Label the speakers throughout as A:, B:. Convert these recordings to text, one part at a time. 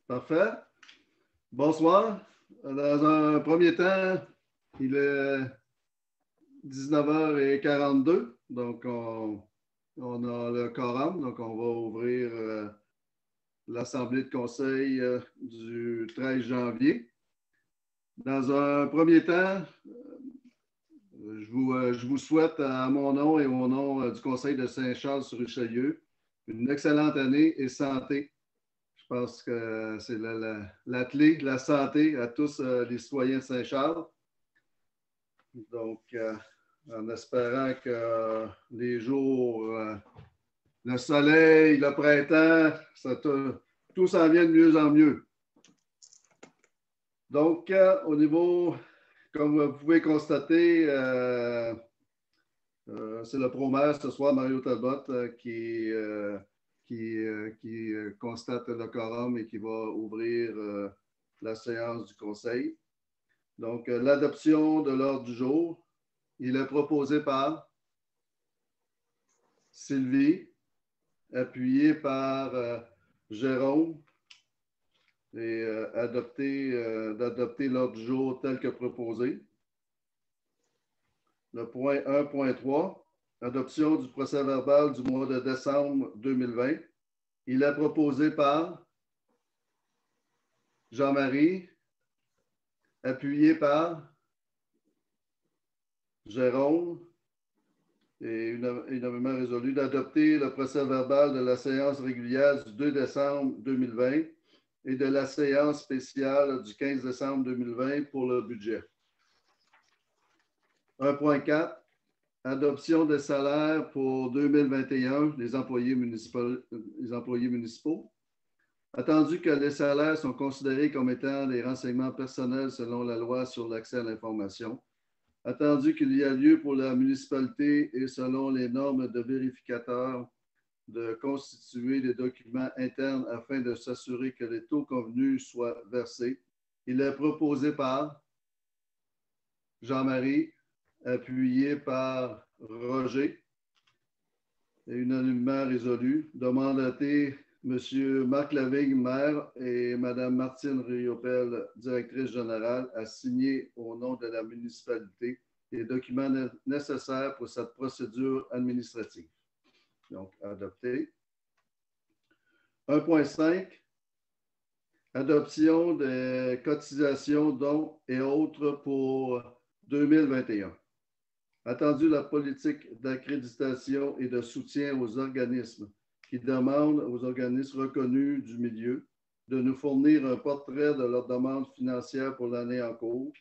A: Parfait. Bonsoir. Dans un premier temps, il est 19h42, donc on a le quorum, donc on va ouvrir l'Assemblée de conseil du 13 janvier. Dans un premier temps, je vous souhaite à mon nom et au nom du Conseil de Saint-Charles-sur-Richelieu une excellente année et santé. Je pense que c'est la clé de la santé à tous les citoyens de Saint-Charles. Donc, en espérant que les jours, le soleil, le printemps, tout s'en vient de mieux en mieux. Donc, au niveau, comme vous pouvez constater, c'est le pro-maire ce soir, Mario Talbot, qui constate le quorum et qui va ouvrir la séance du conseil. Donc, l'adoption de l'ordre du jour, il est proposé par Sylvie, appuyé par Jérôme, et d'adopter l'ordre du jour tel que proposé. Le point 1.3, adoption du procès-verbal du mois de décembre 2020. Il est proposé par Jean-Marie, appuyé par Jérôme, et unanimement résolu d'adopter le procès-verbal de la séance régulière du 2 décembre 2020 et de la séance spéciale du 15 décembre 2020 pour le budget. 1.4, adoption des salaires pour 2021 des employés municipaux. Attendu que les salaires sont considérés comme étant des renseignements personnels selon la loi sur l'accès à l'information, attendu qu'il y a lieu pour la municipalité et selon les normes de vérificateurs de constituer des documents internes afin de s'assurer que les taux convenus soient versés, il est proposé par Jean-Marie, appuyé par Roger, et unanimement résolu, de mandater M. Marc Lavigne, maire, et Mme Martine Riopel, directrice générale, à signer au nom de la municipalité les documents nécessaires pour cette procédure administrative. Donc, adopté. 1.5, adoption des cotisations, dons et autres pour 2021. Attendu la politique d'accréditation et de soutien aux organismes qui demandent aux organismes reconnus du milieu de nous fournir un portrait de leur demande financière pour l'année en cours.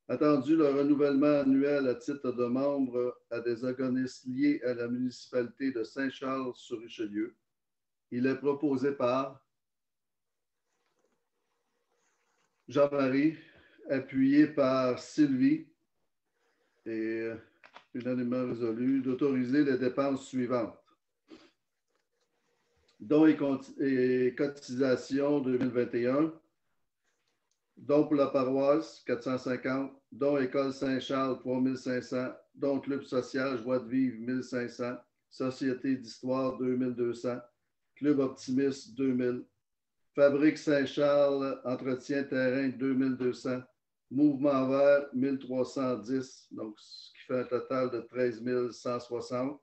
A: Attendu le renouvellement annuel à titre de membre à des organismes liés à la municipalité de Saint-Charles-sur-Richelieu. Il est proposé par Jean-Marie, appuyé par Sylvie, et unanimement résolu d'autoriser les dépenses suivantes. Dons et cotisations 2021. Dons pour la paroisse, 450. Dons École Saint-Charles, 3500. Dons Club social Joie de vivre, 1500. Société d'histoire, 2200. Club optimiste, 2000. Fabrique Saint-Charles, entretien terrain, 2200. Mouvement vert, 1310. Donc, ce qui fait un total de 13 160.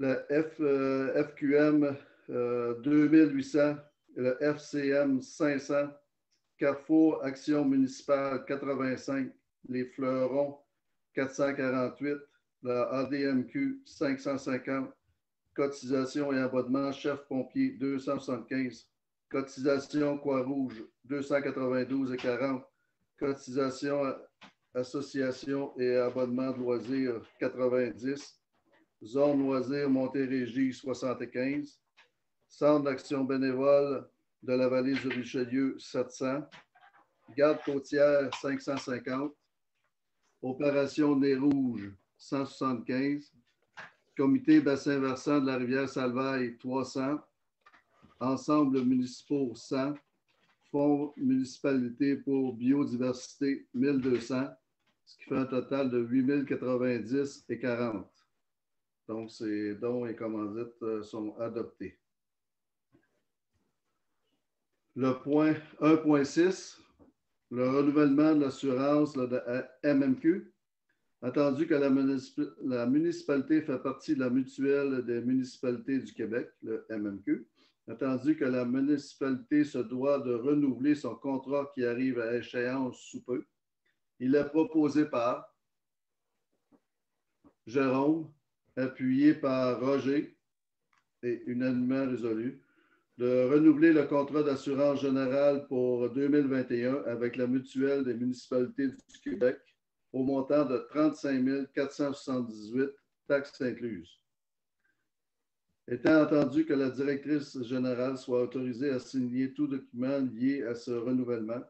A: Le FQM, 2800. Le FCM, 500. Carrefour Action municipale, 85. Les Fleurons, 448. La ADMQ, 550. Cotisation et abonnement chef pompier, 275. Cotisation Croix-Rouge, 292,40. Cotisation association et abonnement de loisirs, 90. Zone loisirs Montérégie, 75. Centre d'action bénévole de la vallée du Richelieu, 700. Garde côtière, 550. Opération Nez Rouge, 175. Comité bassin versant de la rivière Salvaille, 300. Ensemble municipaux, 100. Fonds municipalité pour biodiversité, 1200. Ce qui fait un total de 8090,40. Donc, ces dons et commandites sont adoptés. Le point 1.6, le renouvellement de l'assurance de MMQ. Attendu que la municipalité fait partie de la mutuelle des municipalités du Québec, le MMQ. Attendu que la municipalité se doit de renouveler son contrat qui arrive à échéance sous peu. Il est proposé par Jérôme, appuyé par Roger et unanimement résolu, de renouveler le contrat d'assurance générale pour 2021 avec la mutuelle des municipalités du Québec au montant de 35 478, taxes incluses. Étant entendu que la directrice générale soit autorisée à signer tout document lié à ce renouvellement,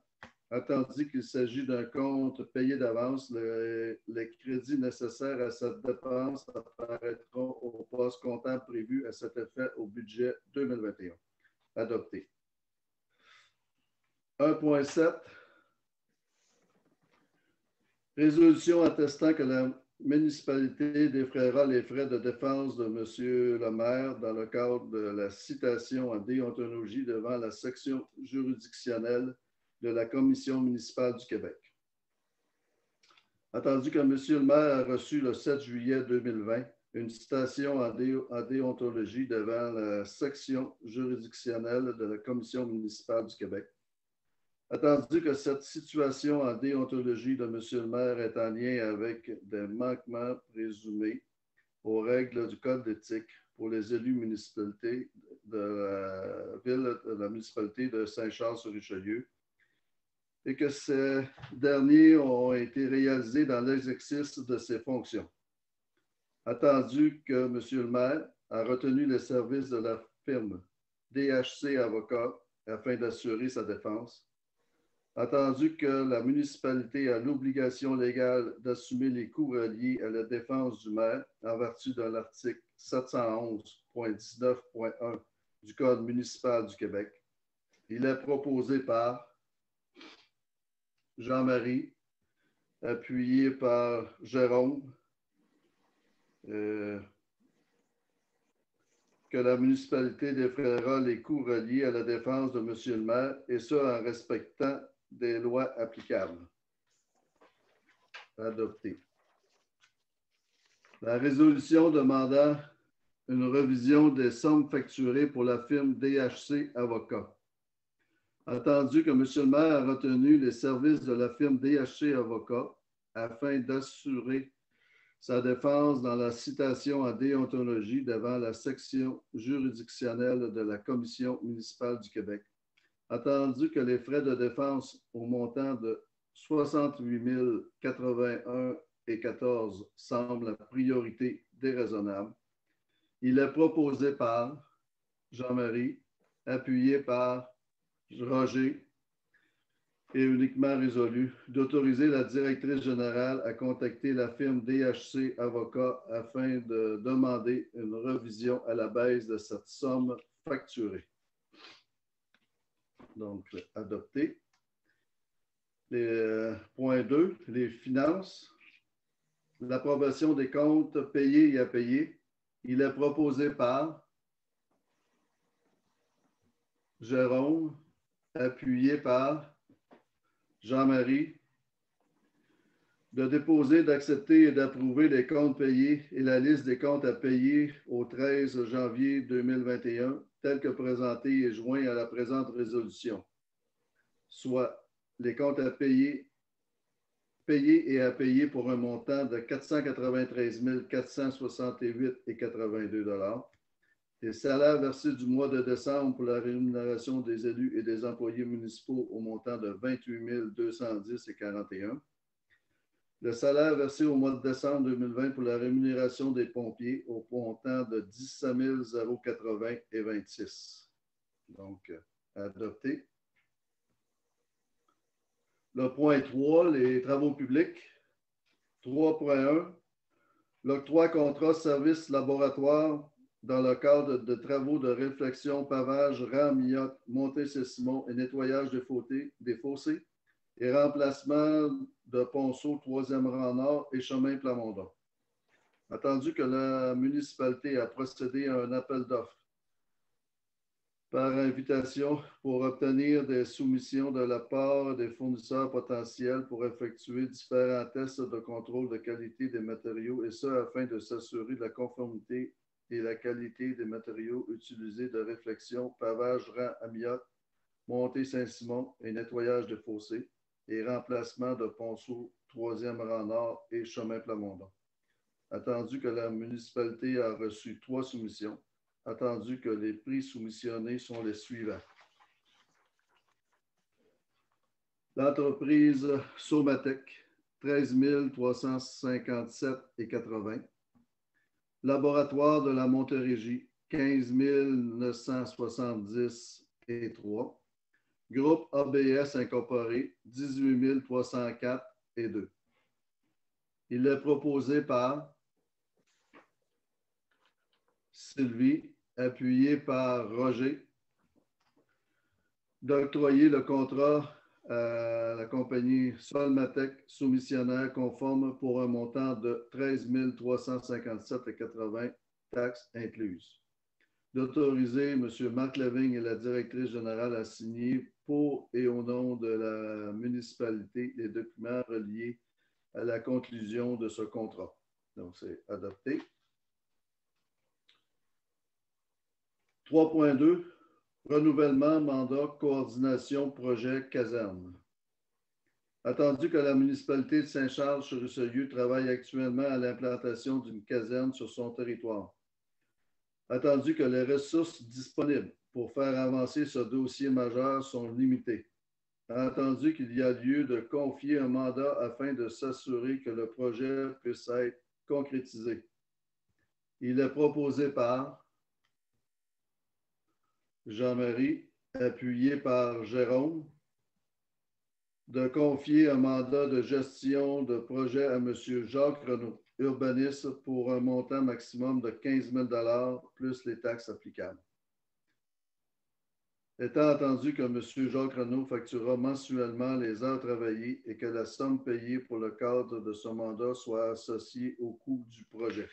A: attendu qu'il s'agit d'un compte payé d'avance, les crédits nécessaires à cette dépense apparaîtront au poste comptable prévu à cet effet au budget 2021. Adopté. 1.7. Résolution attestant que la municipalité défraiera les frais de défense de M. le maire dans le cadre de la citation en déontologie devant la section juridictionnelle de la Commission municipale du Québec. Attendu que M. le maire a reçu le 7 juillet 2020 une citation en déontologie devant la section juridictionnelle de la Commission municipale du Québec. Attendu que cette situation en déontologie de M. le maire est en lien avec des manquements présumés aux règles du Code d'éthique pour les élus municipalités de la ville de la municipalité de Saint-Charles-sur-Richelieu et que ces derniers ont été réalisés dans l'exercice de ses fonctions. Attendu que M. le maire a retenu les services de la firme DHC Avocats afin d'assurer sa défense. Attendu que la municipalité a l'obligation légale d'assumer les coûts reliés à la défense du maire en vertu de l'article 711.19.1 du Code municipal du Québec, il est proposé par Jean-Marie, appuyé par Jérôme, que la municipalité défraiera les coûts reliés à la défense de M. le maire, et ce, en respectant des lois applicables. Adopté. La résolution demandant une révision des sommes facturées pour la firme DHC Avocats. Attendu que M. le maire a retenu les services de la firme DHC Avocats afin d'assurer sa défense dans la citation en déontologie devant la section juridictionnelle de la Commission municipale du Québec. Attendu que les frais de défense au montant de 68 081,14 semblent la priorité déraisonnable, il est proposé par Jean-Marie, appuyé par Roger et uniquement résolu, d'autoriser la directrice générale à contacter la firme DHC Avocats afin de demander une révision à la baisse de cette somme facturée. Donc, adopté. Point 2, les finances. L'approbation des comptes payés et à payer. Il est proposé par Jérôme, appuyé par Jean-Marie, de déposer, d'accepter et d'approuver les comptes payés et la liste des comptes à payer au 13 janvier 2021, tel que présenté et joint à la présente résolution, soit les comptes à payer et à payer pour un montant de 493 468,82 $, les salaires versés du mois de décembre pour la rémunération des élus et des employés municipaux au montant de 28 210,41 $, le salaire versé au mois de décembre 2020 pour la rémunération des pompiers au montant de 17 080,26 $. Donc, adopté. Le point 3, les travaux publics. 3.1, l'octroi contrat service laboratoire dans le cadre de travaux de réflexion, pavage, rang, miotte, montée Saint-Simon et nettoyage des fossés et remplacement de ponceau 3e rang nord et chemin Plamondon. Attendu que la municipalité a procédé à un appel d'offres par invitation pour obtenir des soumissions de la part des fournisseurs potentiels pour effectuer différents tests de contrôle de qualité des matériaux, et ce, afin de s'assurer de la conformité et la qualité des matériaux utilisés de réflexion, pavage, rang, amiante, montée Saint-Simon et nettoyage de fossés et remplacement de ponceaux 3e rang nord et chemin Plamondon. Attendu que la municipalité a reçu 3 soumissions, attendu que les prix soumissionnés sont les suivants. L'entreprise Somatec, 13 357,80. Laboratoire de la Montérégie, 15 970,3. Groupe ABS Incorporé, 18 304,2. Il est proposé par Sylvie, appuyé par Roger, d'octroyer le contrat à la compagnie Solmatec soumissionnaire conforme pour un montant de 13 357,80, taxes incluses. D'autoriser M. Marc Lavigne et la directrice générale à signer pour et au nom de la municipalité les documents reliés à la conclusion de ce contrat. Donc, c'est adopté. 3.2, renouvellement, mandat, coordination, projet, caserne. Attendu que la municipalité de Saint-Charles-sur-Richelieu travaille actuellement à l'implantation d'une caserne sur son territoire. Attendu que les ressources disponibles pour faire avancer ce dossier majeur sont limitées. Attendu qu'il y a lieu de confier un mandat afin de s'assurer que le projet puisse être concrétisé. Il est proposé par Jean-Marie, appuyé par Jérôme, de confier un mandat de gestion de projet à M. Jacques Renaud, urbaniste, pour un montant maximum de 15 000 $ plus les taxes applicables. Étant entendu que M. Jacques Renaud facturera mensuellement les heures travaillées et que la somme payée pour le cadre de ce mandat soit associée au coût du projet.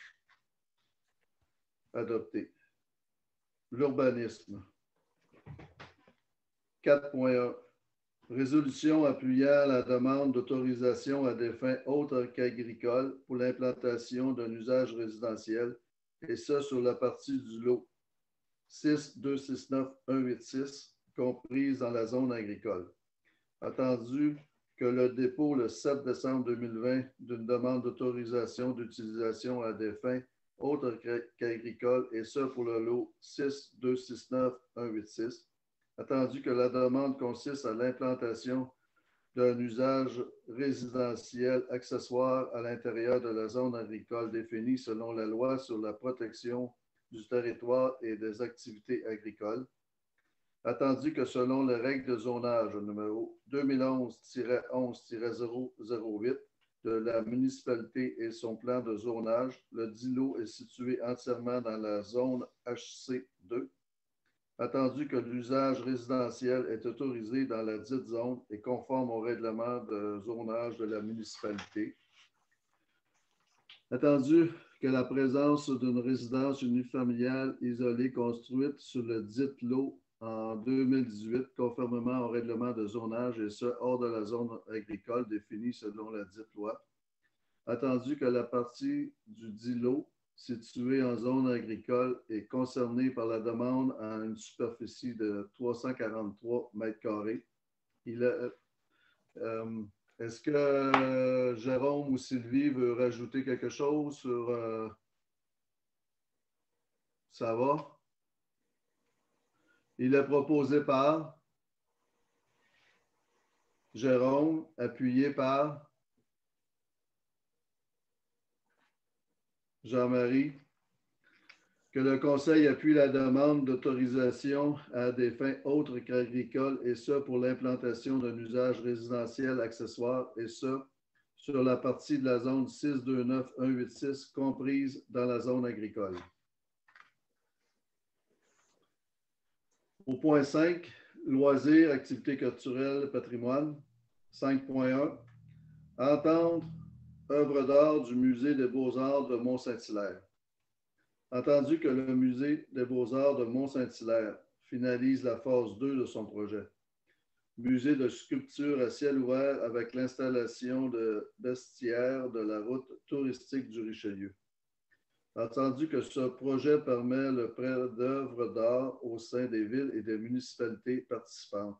A: Adopté. L'urbanisme. 4.1. Résolution appuyant la demande d'autorisation à des fins autres qu'agricoles pour l'implantation d'un usage résidentiel, et ce sur la partie du lot 6269186 comprise dans la zone agricole. Attendu que le dépôt le 7 décembre 2020 d'une demande d'autorisation d'utilisation à des fins autres qu'agricoles, et ce pour le lot 6269186. Attendu que la demande consiste à l'implantation d'un usage résidentiel accessoire à l'intérieur de la zone agricole définie selon la loi sur la protection du territoire et des activités agricoles. Attendu que selon les règles de zonage numéro 2011-11-008 de la municipalité et son plan de zonage, le dit lot est situé entièrement dans la zone HC2. Attendu que l'usage résidentiel est autorisé dans la dite zone et conforme au règlement de zonage de la municipalité. Attendu que la présence d'une résidence unifamiliale isolée construite sur le dit lot en 2018, conformément au règlement de zonage, et ce, hors de la zone agricole définie selon la dite loi. Attendu que la partie du dit lot située en zone agricole est concernée par la demande à une superficie de 343 mètres carrés. Est-ce que Jérôme ou Sylvie veut rajouter quelque chose sur... Ça va? Il est proposé par Jérôme, appuyé par Jean-Marie, que le Conseil appuie la demande d'autorisation à des fins autres qu'agricoles, et ce pour l'implantation d'un usage résidentiel accessoire, et ce sur la partie de la zone 629186 comprise dans la zone agricole. Au point 5, loisirs, activités culturelles, patrimoine. 5.1, entendre œuvre d'art du Musée des Beaux-Arts de Mont-Saint-Hilaire. Entendu que le Musée des Beaux-Arts de Mont-Saint-Hilaire finalise la phase 2 de son projet. Musée de sculpture à ciel ouvert avec l'installation de bestiaires de la route touristique du Richelieu. Entendu que ce projet permet le prêt d'œuvres d'art au sein des villes et des municipalités participantes.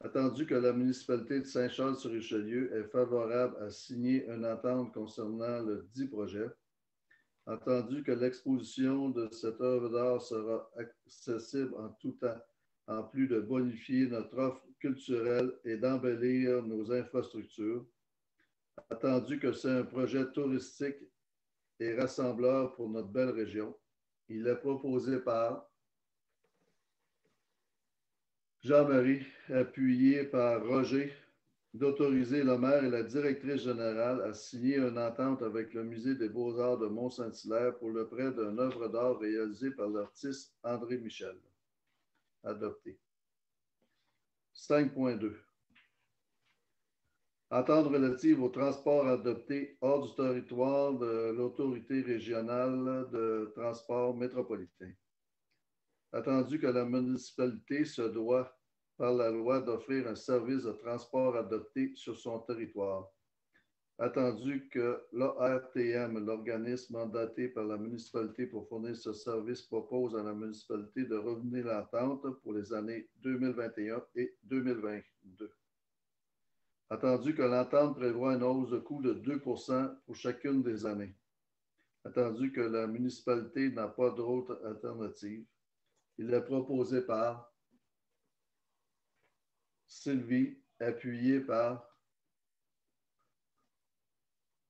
A: Attendu que la municipalité de Saint-Charles-sur-Richelieu est favorable à signer une entente concernant le dit projet. Entendu que l'exposition de cette œuvre d'art sera accessible en tout temps, en plus de bonifier notre offre culturelle et d'embellir nos infrastructures. Attendu que c'est un projet touristique et rassembleur pour notre belle région. Il est proposé par Jean-Marie, appuyé par Roger, d'autoriser le maire et la directrice générale à signer une entente avec le Musée des beaux-arts de Mont-Saint-Hilaire pour le prêt d'une œuvre d'art réalisée par l'artiste André Michel. Adopté. 5.2. Entente relative au transport adopté hors du territoire de l'autorité régionale de transport métropolitain. Attendu que la municipalité se doit, par la loi, d'offrir un service de transport adopté sur son territoire. Attendu que l'ARTM, l'organisme mandaté par la municipalité pour fournir ce service, propose à la municipalité de revenir l'entente pour les années 2021 et 2022. Attendu que l'entente prévoit une hausse de coût de 2 pour chacune des années. Attendu que la municipalité n'a pas d'autre alternative. Il est proposé par Sylvie, appuyé par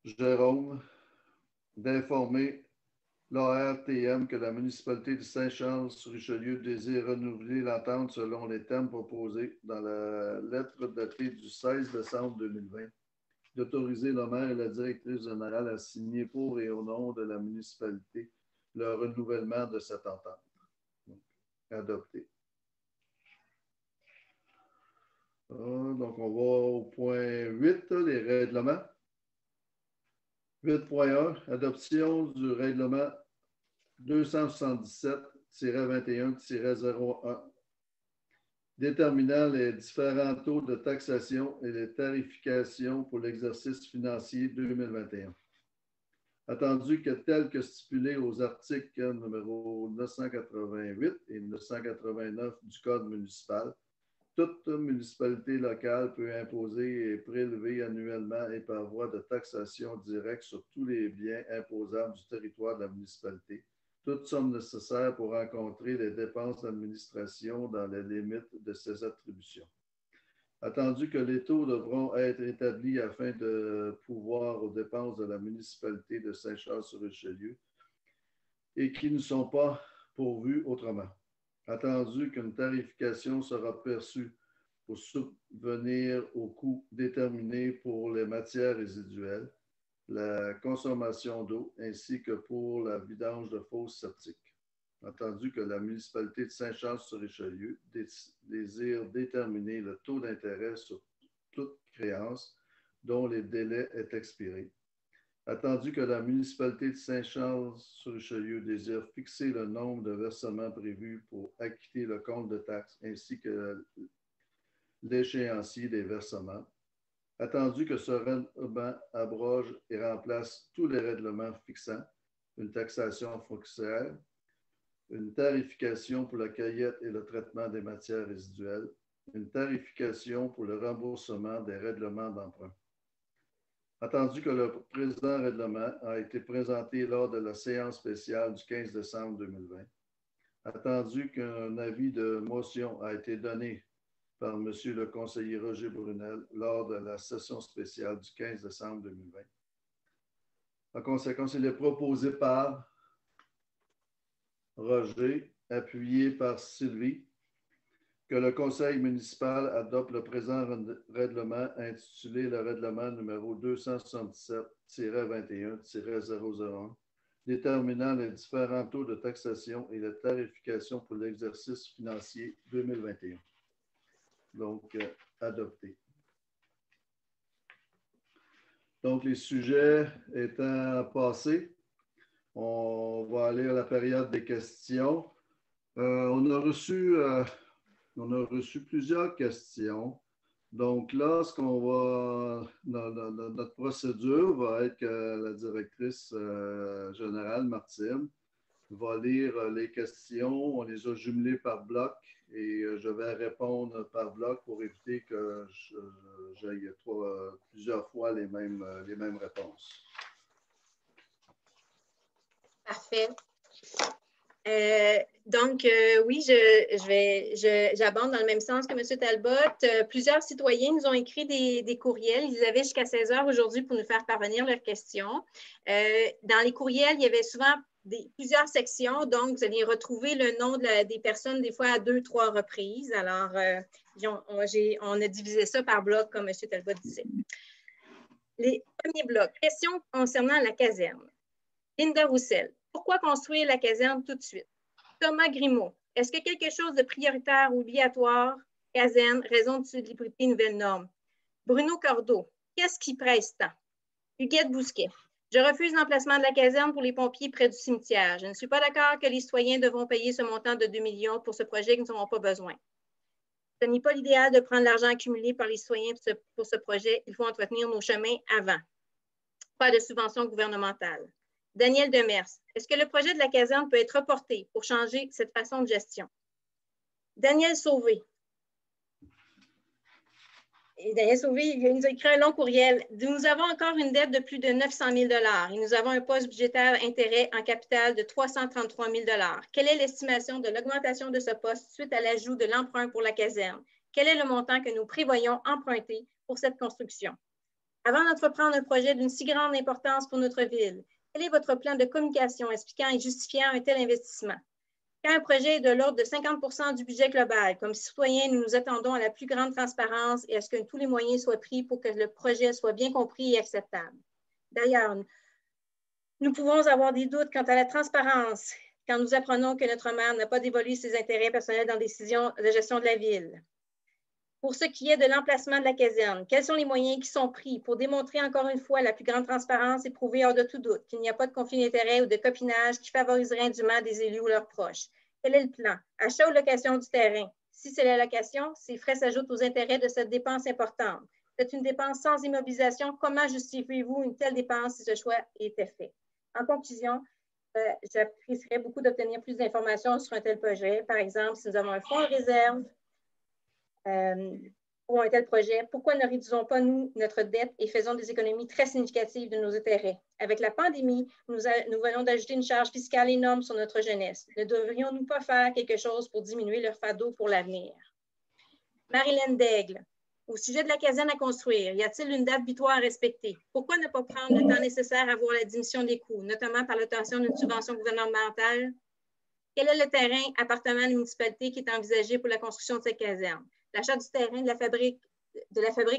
A: Jérôme, d'informer l'ARTM que la municipalité de Saint-Charles-sur-Richelieu désire renouveler l'entente selon les termes proposés dans la lettre datée du 16 décembre 2020, d'autoriser le maire et la directrice générale à signer pour et au nom de la municipalité le renouvellement de cette entente. Donc, adopté. Donc, on va au point 8, les règlements. 8.1, adoption du règlement 277-21-01, déterminant les différents taux de taxation et les tarifications pour l'exercice financier 2021. Attendu que tel que stipulé aux articles numéro 988 et 989 du Code municipal, toute municipalité locale peut imposer et prélever annuellement et par voie de taxation directe sur tous les biens imposables du territoire de la municipalité, toutes sommes nécessaires pour rencontrer les dépenses d'administration dans les limites de ses attributions. Attendu que les taux devront être établis afin de pouvoir aux dépenses de la municipalité de Saint-Charles-sur-Richelieu et qui ne sont pas pourvus autrement. Attendu qu'une tarification sera perçue pour subvenir aux coûts déterminés pour les matières résiduelles, la consommation d'eau ainsi que pour la vidange de fosses septiques. Attendu que la municipalité de Saint-Charles-sur-Richelieu désire déterminer le taux d'intérêt sur toute créance dont les délais est expiré. Attendu que la municipalité de Saint-Charles-sur-Richelieu désire fixer le nombre de versements prévus pour acquitter le compte de taxes ainsi que l'échéancier des versements. Attendu que ce règlement abroge et remplace tous les règlements fixant une taxation foncière, une tarification pour la cueillette et le traitement des matières résiduelles, une tarification pour le remboursement des règlements d'emprunt. Attendu que le présent règlement a été présenté lors de la séance spéciale du 15 décembre 2020. Attendu qu'un avis de motion a été donné par M. le conseiller Roger Brunel lors de la session spéciale du 15 décembre 2020. En conséquence, il est proposé par Roger, appuyé par Sylvie, que le conseil municipal adopte le présent règlement intitulé le règlement numéro 277-21-001, déterminant les différents taux de taxation et la tarification pour l'exercice financier 2021. Donc, adopté. Donc, les sujets étant passés, on va aller à la période des questions. On a reçu plusieurs questions. Donc là, notre procédure va être que la directrice générale, Martine, va lire les questions. On les a jumelées par bloc et je vais répondre par bloc pour éviter que j'aille plusieurs fois les mêmes réponses.
B: Parfait. Oui, j'abonde dans le même sens que M. Talbot. Plusieurs citoyens nous ont écrit des courriels. Ils avaient jusqu'à 16 heures aujourd'hui pour nous faire parvenir leurs questions. Dans les courriels, il y avait souvent plusieurs sections, donc vous allez retrouver le nom des personnes des fois à 2, 3 reprises. Alors, on a divisé ça par bloc, comme M. Talbot disait. Les premiers blocs. Questions concernant la caserne. Linda Roussel. Pourquoi construire la caserne tout de suite? Thomas Grimaud. Est-ce que quelque chose de prioritaire ou obligatoire? Caserne, raison de célébrité, nouvelle norme. Bruno Cordeau. Qu'est-ce qui presse tant? Huguette Bousquet. Je refuse l'emplacement de la caserne pour les pompiers près du cimetière. Je ne suis pas d'accord que les citoyens devront payer ce montant de 2 millions pour ce projet que nous n'aurons pas besoin. Ce n'est pas l'idéal de prendre l'argent accumulé par les citoyens pour ce projet. Il faut entretenir nos chemins avant. Pas de subvention gouvernementale. Daniel Demers, est-ce que le projet de la caserne peut être reporté pour changer cette façon de gestion? Daniel Sauvé. Daniel Sauvé, il nous a écrit un long courriel. Nous avons encore une dette de plus de 900 000 et nous avons un poste budgétaire intérêt en capital de 333 000 Quelle est l'estimation de l'augmentation de ce poste suite à l'ajout de l'emprunt pour la caserne? Quel est le montant que nous prévoyons emprunter pour cette construction? Avant d'entreprendre un projet d'une si grande importance pour notre ville, quel est votre plan de communication expliquant et justifiant un tel investissement? Quand un projet est de l'ordre de 50 du budget global, comme citoyens, nous nous attendons à la plus grande transparence et à ce que tous les moyens soient pris pour que le projet soit bien compris et acceptable. D'ailleurs, nous pouvons avoir des doutes quant à la transparence quand nous apprenons que notre maire n'a pas dévolu ses intérêts personnels dans les décisions de gestion de la ville. Pour ce qui est de l'emplacement de la caserne, quels sont les moyens qui sont pris pour démontrer encore une fois la plus grande transparence et prouver hors de tout doute qu'il n'y a pas de conflit d'intérêts ou de copinage qui favoriserait indûment des élus ou leurs proches? Quel est le plan? Achat ou location du terrain? Si c'est la location, ces frais s'ajoutent aux intérêts de cette dépense importante. C'est une dépense sans immobilisation. Comment justifiez-vous une telle dépense si ce choix était fait? En conclusion, j'apprécierais beaucoup d'obtenir plus d'informations sur un tel projet. Par exemple, si nous avons un fonds de réserve, pour un tel projet, pourquoi ne réduisons pas, nous, notre dette et faisons des économies très significatives de nos intérêts? Avec la pandémie, nous venons d'ajouter une charge fiscale énorme sur notre jeunesse. Ne devrions-nous pas faire quelque chose pour diminuer leur fardeau pour l'avenir? Marilyn Daigle, au sujet de la caserne à construire, y a-t-il une date butoir à respecter? Pourquoi ne pas prendre le temps nécessaire à voir la diminution des coûts, notamment par l'obtention d'une subvention gouvernementale? Quel est le terrain appartenant à la municipalité qui est envisagé pour la construction de cette caserne? L'achat du terrain de la fabrique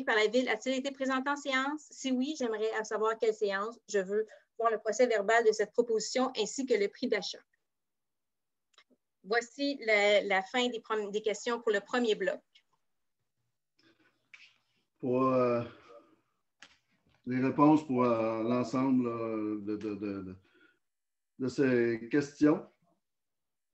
B: par la ville a-t-il été présenté en séance? Si oui, j'aimerais savoir quelle séance. Je veux voir le procès verbal de cette proposition ainsi que le prix d'achat. Voici la fin des questions pour le premier bloc.
A: Pour les réponses pour l'ensemble de ces questions.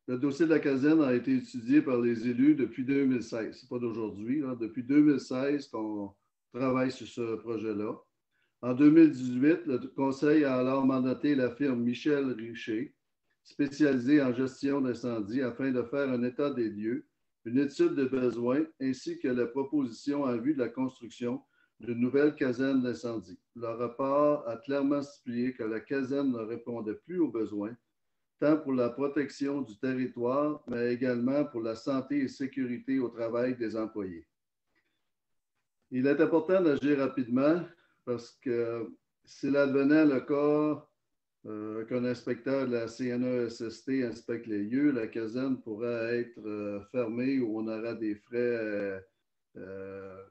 A: Le dossier de la caserne a été étudié par les élus depuis 2016. Ce n'est pas d'aujourd'hui. Depuis 2016 qu'on travaille sur ce projet-là. En 2018, le Conseil a alors mandaté la firme Michel Richer, spécialisée en gestion d'incendie, afin de faire un état des lieux, une étude de besoins, ainsi que la proposition en vue de la construction d'une nouvelle caserne d'incendie. Le rapport a clairement stipulé que la caserne ne répondait plus aux besoins, tant pour la protection du territoire, mais également pour la santé et sécurité au travail des employés. Il est important d'agir rapidement parce que s'il advenait le cas qu'un inspecteur de la CNESST inspecte les lieux, la caserne pourrait être fermée ou on aura des frais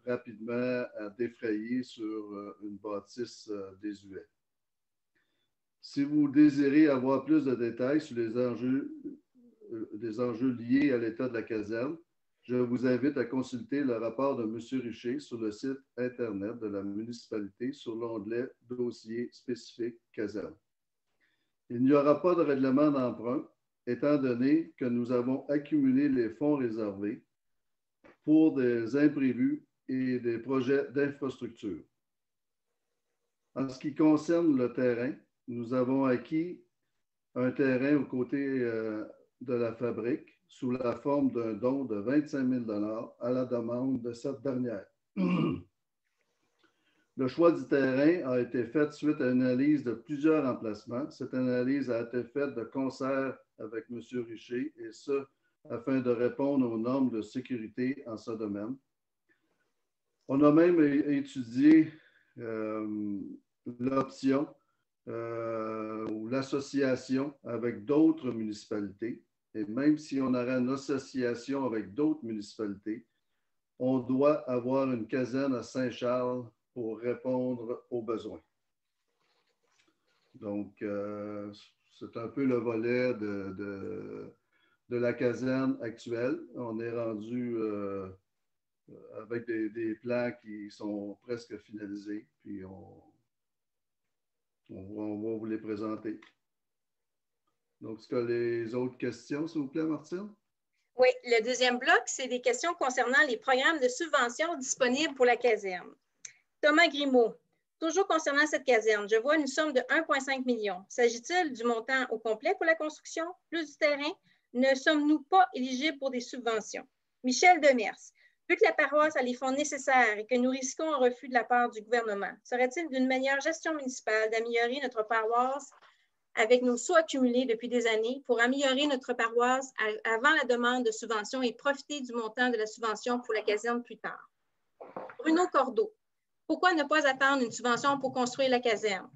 A: rapidement à défrayer sur une bâtisse désuète. Si vous désirez avoir plus de détails sur les enjeux liés à l'état de la caserne, je vous invite à consulter le rapport de M. Richer sur le site Internet de la municipalité sur l'onglet « Dossier spécifique caserne ». Il n'y aura pas de règlement d'emprunt. étant donné que nous avons accumulé les fonds réservés pour des imprévus et des projets d'infrastructure. En ce qui concerne le terrain, nous avons acquis un terrain aux côtés de la fabrique sous la forme d'un don de 25 000 $ à la demande de cette dernière. Le choix du terrain a été fait suite à une analyse de plusieurs emplacements. Cette analyse a été faite de concert avec M. Richer, et ce, afin de répondre aux normes de sécurité en ce domaine. On a même étudié l'option ou l'association avec d'autres municipalités. Et même si on aurait une association avec d'autres municipalités, on doit avoir une caserne à Saint-Charles pour répondre aux besoins. Donc, c'est un peu le volet de la caserne actuelle. On est rendu avec des plans qui sont presque finalisés, puis on va vous les présenter. Donc, est-ce que les autres questions, s'il vous plaît, Martine?
B: Oui, le deuxième bloc, c'est des questions concernant les programmes de subvention disponibles pour la caserne. Thomas Grimaud, toujours concernant cette caserne, je vois une somme de 1,5 million. S'agit-il du montant au complet pour la construction, plus du terrain? Ne sommes-nous pas éligibles pour des subventions? Michel Demers, vu que la paroisse a les fonds nécessaires et que nous risquons un refus de la part du gouvernement, serait-il d'une meilleure gestion municipale d'améliorer notre paroisse avec nos sous accumulés depuis des années pour améliorer notre paroisse avant la demande de subvention et profiter du montant de la subvention pour la caserne plus tard? Bruno Cordeau, pourquoi ne pas attendre une subvention pour construire la caserne?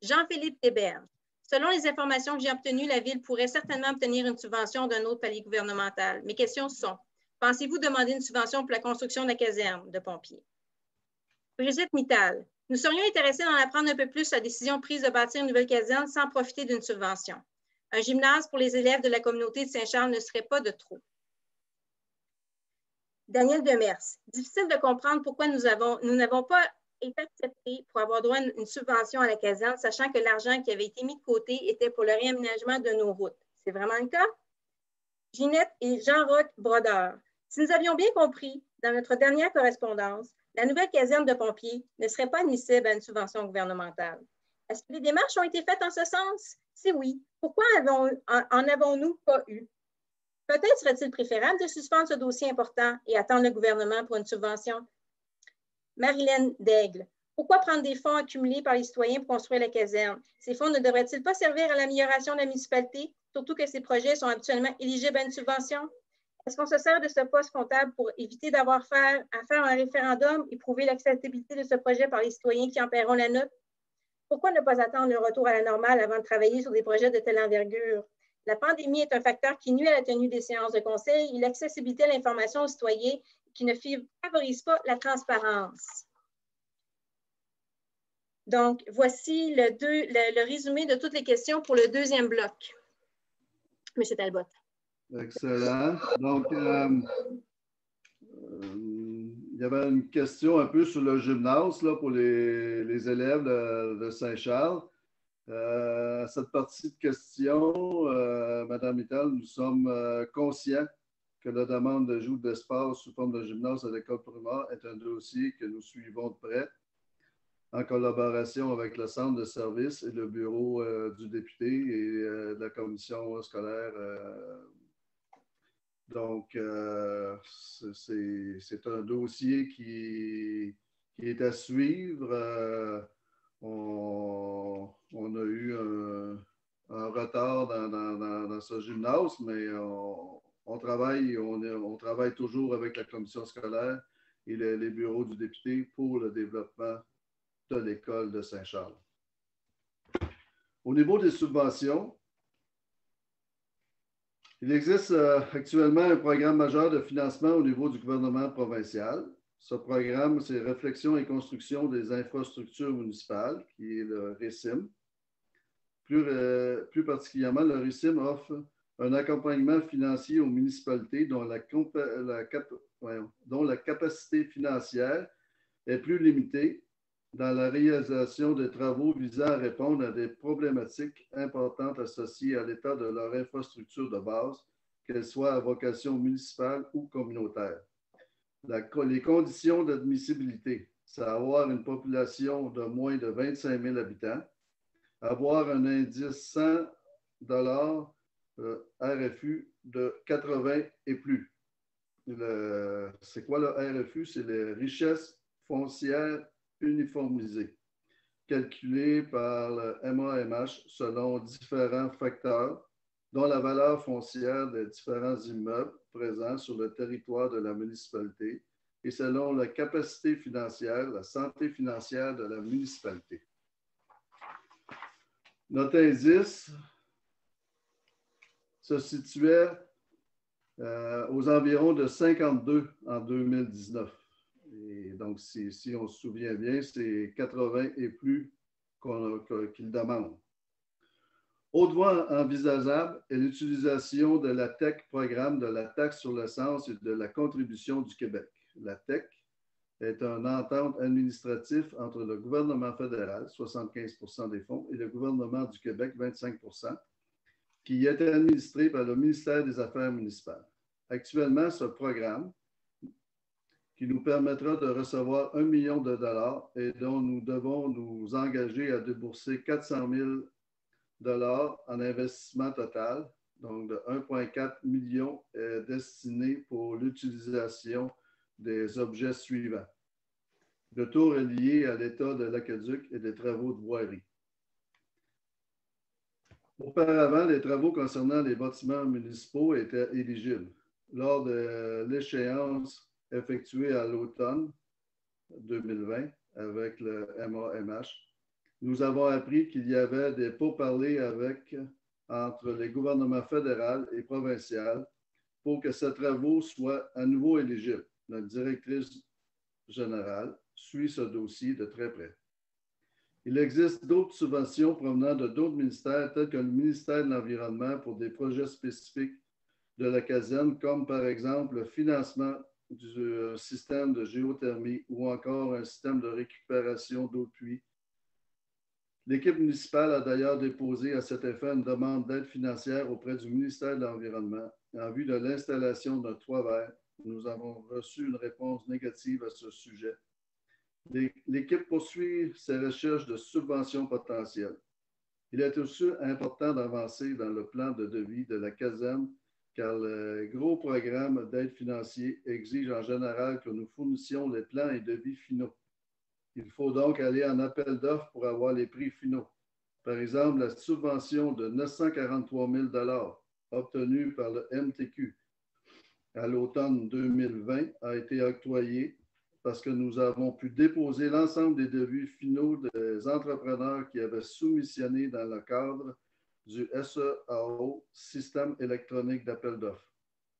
B: Jean-Philippe Héberge, selon les informations que j'ai obtenues, la Ville pourrait certainement obtenir une subvention d'un autre palier gouvernemental. Mes questions sont, pensez-vous demander une subvention pour la construction de la caserne de pompiers? Brigitte Mittal, nous serions intéressés d'en apprendre un peu plus sur la décision prise de bâtir une nouvelle caserne sans profiter d'une subvention. Un gymnase pour les élèves de la communauté de Saint-Charles ne serait pas de trop. Daniel Demers, difficile de comprendre pourquoi nous n'avons pas été acceptés pour avoir droit à une subvention à la caserne, sachant que l'argent qui avait été mis de côté était pour le réaménagement de nos routes. C'est vraiment le cas? Ginette et Jean-Roch Brodeur, si nous avions bien compris dans notre dernière correspondance, la nouvelle caserne de pompiers ne serait pas admissible à une subvention gouvernementale. Est-ce que les démarches ont été faites en ce sens? Si oui, pourquoi en avons-nous pas eu? Peut-être serait-il préférable de suspendre ce dossier important et attendre le gouvernement pour une subvention? Marilène Daigle, pourquoi prendre des fonds accumulés par les citoyens pour construire la caserne? Ces fonds ne devraient-ils pas servir à l'amélioration de la municipalité, surtout que ces projets sont habituellement éligibles à une subvention? Est-ce qu'on se sert de ce poste comptable pour éviter d'avoir à faire un référendum et prouver l'acceptabilité de ce projet par les citoyens qui en paieront la note? Pourquoi ne pas attendre le retour à la normale avant de travailler sur des projets de telle envergure? La pandémie est un facteur qui nuit à la tenue des séances de conseil et l'accessibilité à l'information aux citoyens qui ne favorise pas la transparence. Donc, voici le résumé de toutes les questions pour le deuxième bloc. M. Talbot.
A: Excellent. Donc, il y avait une question un peu sur le gymnase là, pour les élèves de Saint-Charles. Cette partie de question, Mme Mittal, nous sommes conscients que la demande d'ajout d'espace sous forme de gymnase à l'école primaire est un dossier que nous suivons de près en collaboration avec le centre de services et le bureau du député et de la commission scolaire. Donc, c'est un dossier qui est à suivre. On a eu un retard dans ce gymnase, mais on travaille toujours avec la commission scolaire et les bureaux du député pour le développement de l'école de Saint-Charles. Au niveau des subventions, il existe actuellement un programme majeur de financement au niveau du gouvernement provincial. Ce programme, c'est Réflexion et construction des infrastructures municipales, qui est le RECIM. Plus particulièrement, le RECIM offre un accompagnement financier aux municipalités dont la capacité financière est plus limitée dans la réalisation des travaux visant à répondre à des problématiques importantes associées à l'état de leur infrastructure de base, qu'elles soient à vocation municipale ou communautaire. Les conditions d'admissibilité, c'est avoir une population de moins de 25 000 habitants, avoir un indice 100 RFU de 80 et plus. C'est quoi le RFU? C'est les richesses foncières uniformisées, calculées par le MAMH selon différents facteurs, dont la valeur foncière des différents immeubles présents sur le territoire de la municipalité et selon la capacité financière, la santé financière de la municipalité. Notre indice se situait aux environs de 52 en 2019. Et donc, si on se souvient bien, c'est 80 et plus qu'il demande. Autre voie envisageable est l'utilisation de la TEC, programme de la taxe sur l'essence et de la contribution du Québec. La TEC est une entente administrative entre le gouvernement fédéral, 75% des fonds, et le gouvernement du Québec, 25%, qui est administré par le ministère des Affaires municipales. Actuellement, ce programme, qui nous permettra de recevoir 1 million de dollars et dont nous devons nous engager à débourser 400 000 dollars en investissement total, donc de 1,4 million, est destiné pour l'utilisation des objets suivants. Le tour est lié à l'état de l'aqueduc et des travaux de voirie. Auparavant, les travaux concernant les bâtiments municipaux étaient éligibles. Lors de l'échéance effectuée à l'automne 2020 avec le MAMH, nous avons appris qu'il y avait des pourparlers entre les gouvernements fédéral et provincial pour que ces travaux soient à nouveau éligibles. Notre directrice générale suit ce dossier de très près. Il existe d'autres subventions provenant de d'autres ministères, tels que le ministère de l'Environnement pour des projets spécifiques de la caserne, comme par exemple le financement du système de géothermie ou encore un système de récupération d'eau de pluie. L'équipe municipale a d'ailleurs déposé à cet effet une demande d'aide financière auprès du ministère de l'Environnement en vue de l'installation d'un toit vert. Nous avons reçu une réponse négative à ce sujet. L'équipe poursuit ses recherches de subventions potentielles. Il est aussi important d'avancer dans le plan de devis de la caserne car le gros programme d'aide financière exige en général que nous fournissions les plans et devis finaux. Il faut donc aller en appel d'offres pour avoir les prix finaux. Par exemple, la subvention de 943 000 $ obtenue par le MTQ à l'automne 2020 a été octroyée parce que nous avons pu déposer l'ensemble des devis finaux des entrepreneurs qui avaient soumissionné dans le cadre du SEAO, Système électronique d'appel d'offres.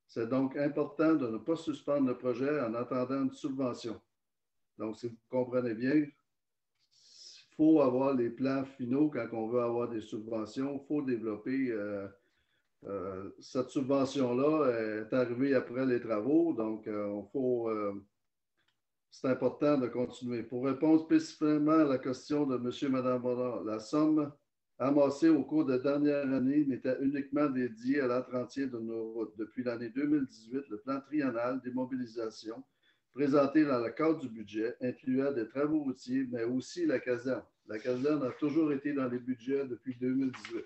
A: C'est donc important de ne pas suspendre le projet en attendant une subvention. Donc, si vous comprenez bien, il faut avoir les plans finaux quand on veut avoir des subventions. Il faut développer cette subvention-là est arrivée après les travaux, donc c'est important de continuer. Pour répondre spécifiquement à la question de M. et Mme Bonnard, la somme amassée au cours des dernières années n'était uniquement dédiée à l'entretien de nos routes. Depuis l'année 2018, le plan triennal d'immobilisation présenté dans le cadre du budget incluait des travaux routiers, mais aussi la caserne. La caserne a toujours été dans les budgets depuis 2018.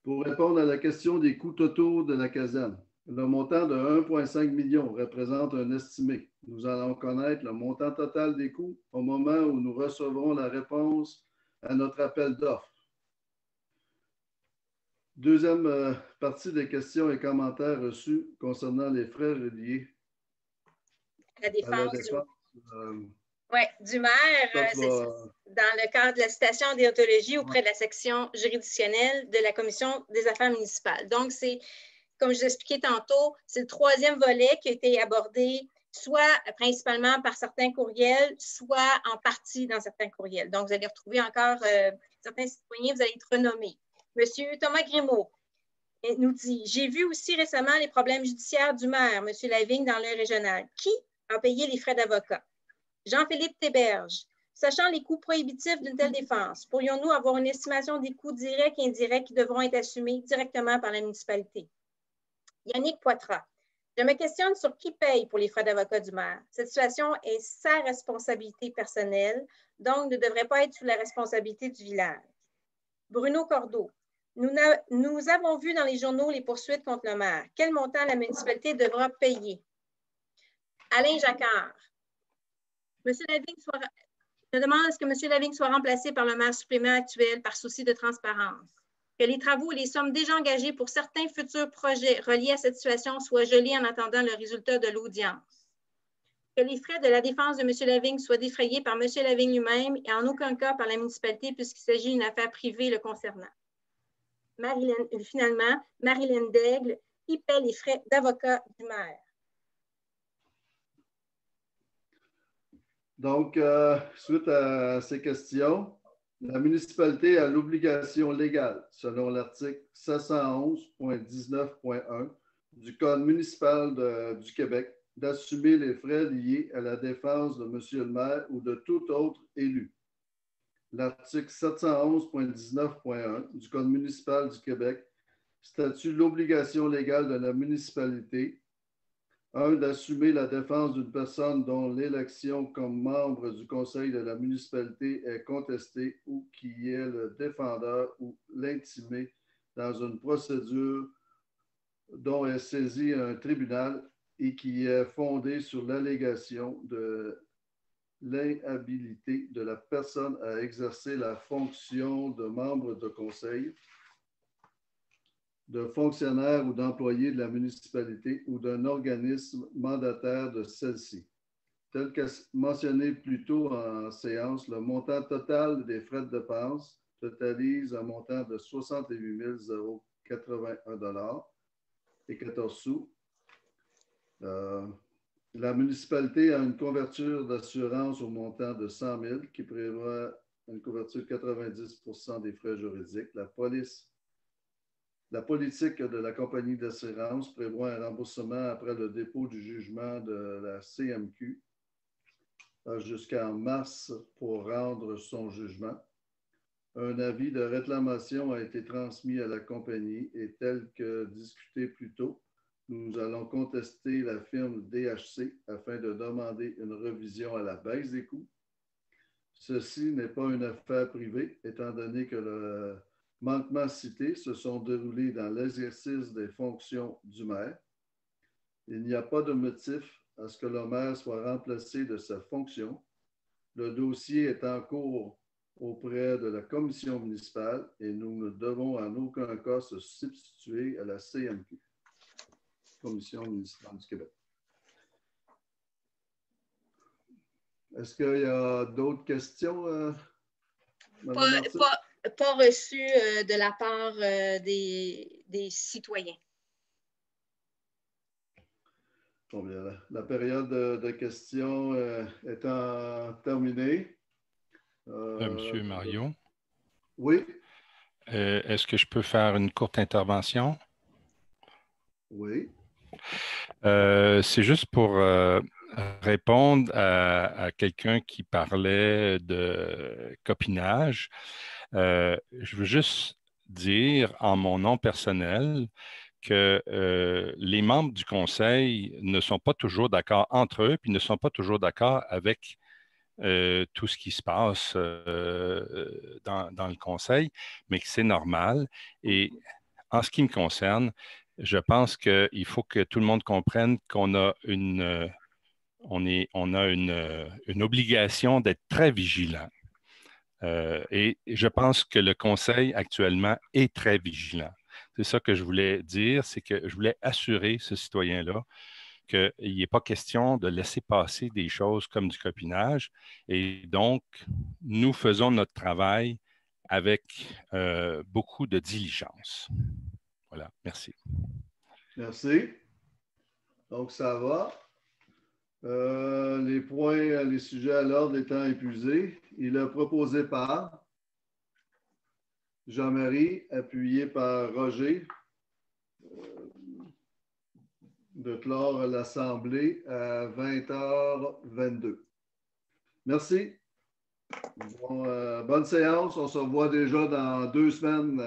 A: Pour répondre à la question des coûts totaux de la caserne, le montant de 1,5 million représente un estimé. Nous allons connaître le montant total des coûts au moment où nous recevrons la réponse à notre appel d'offres. Deuxième partie des questions et commentaires reçus concernant les frais reliés
B: à la défense du maire, dans le cadre de la citation en déontologie auprès de la section juridictionnelle de la Commission des affaires municipales. Donc, c'est, comme je vous expliquais tantôt, c'est le troisième volet qui a été abordé soit principalement par certains courriels, soit en partie dans certains courriels. Donc, vous allez retrouver encore certains citoyens, vous allez être renommés. Monsieur Thomas Grimaud nous dit « J'ai vu aussi récemment les problèmes judiciaires du maire, M. Lavigne, dans le régional. Qui a payé les frais d'avocat? Jean-Philippe Théberge. Sachant les coûts prohibitifs d'une telle défense, pourrions-nous avoir une estimation des coûts directs et indirects qui devront être assumés directement par la municipalité? Yannick Poitras. Je me questionne sur qui paye pour les frais d'avocat du maire. Cette situation est sa responsabilité personnelle, donc ne devrait pas être sous la responsabilité du village. Bruno Cordeau. Nous avons vu dans les journaux les poursuites contre le maire. Quel montant la municipalité devra payer? Alain Jacquard. Monsieur Lavigne soit... Je demande à ce que M. Lavigne soit remplacé par le maire suppléant actuel par souci de transparence. Que les travaux et les sommes déjà engagées pour certains futurs projets reliés à cette situation soient gelés en attendant le résultat de l'audience. Que les frais de la défense de M. Lavigne soient défrayés par M. Lavigne lui-même et en aucun cas par la municipalité puisqu'il s'agit d'une affaire privée le concernant. Finalement, Marilyn Daigle, qui paie les frais d'avocat du maire?
A: Donc, suite à ces questions, la municipalité a l'obligation légale, selon l'article 711.19.1 du Code municipal du Québec, d'assumer les frais liés à la défense de M. le maire ou de tout autre élu. L'article 711.19.1 du Code municipal du Québec statue l'obligation légale de la municipalité, 1, d'assumer la défense d'une personne dont l'élection comme membre du conseil de la municipalité est contestée ou qui est le défendeur ou l'intimé dans une procédure dont est saisi un tribunal et qui est fondée sur l'allégation de l'inhabilité de la personne à exercer la fonction de membre de conseil, de fonctionnaire ou d'employé de la municipalité ou d'un organisme mandataire de celle-ci. Tel que mentionné plus tôt en séance, le montant total des frais de dépenses totalise un montant de 68 081 et 14 sous. La municipalité a une couverture d'assurance au montant de 100 000 qui prévoit une couverture de 90 % des frais juridiques. La politique de la compagnie d'assurance prévoit un remboursement après le dépôt du jugement de la CMQ jusqu'en mars pour rendre son jugement. Un avis de réclamation a été transmis à la compagnie et tel que discuté plus tôt, nous allons contester la firme DHC afin de demander une révision à la baisse des coûts. Ceci n'est pas une affaire privée, étant donné que le manquements cités se sont déroulés dans l'exercice des fonctions du maire. Il n'y a pas de motif à ce que le maire soit remplacé de sa fonction. Le dossier est en cours auprès de la commission municipale et nous ne devons en aucun cas se substituer à la CMQ, Commission municipale du Québec. Est-ce qu'il y a d'autres questions, Mme Martin?
B: Pas reçu de la part des citoyens.
A: Bon, bien, la période de questions étant terminée.
C: Monsieur Marion?
A: Oui.
C: Est-ce que je peux faire une courte intervention?
A: Oui.
C: C'est juste pour répondre à quelqu'un qui parlait de copinage. Je veux juste dire en mon nom personnel que les membres du conseil ne sont pas toujours d'accord entre eux, puis ne sont pas toujours d'accord avec tout ce qui se passe dans le conseil, mais que c'est normal. Et en ce qui me concerne, je pense qu'il faut que tout le monde comprenne qu'on a une obligation d'être très vigilant. Et je pense que le conseil actuellement est très vigilant. C'est ça que je voulais dire, c'est que je voulais assurer ce citoyen-là qu'il n'est pas question de laisser passer des choses comme du copinage. Et donc, nous faisons notre travail avec beaucoup de diligence. Voilà, merci.
A: Merci. Donc, ça va. Les sujets à l'ordre étant épuisés, il est proposé par Jean-Marie, appuyé par Roger, de clore l'Assemblée à 20h22. Merci. Bon, bonne séance. On se revoit déjà dans 2 semaines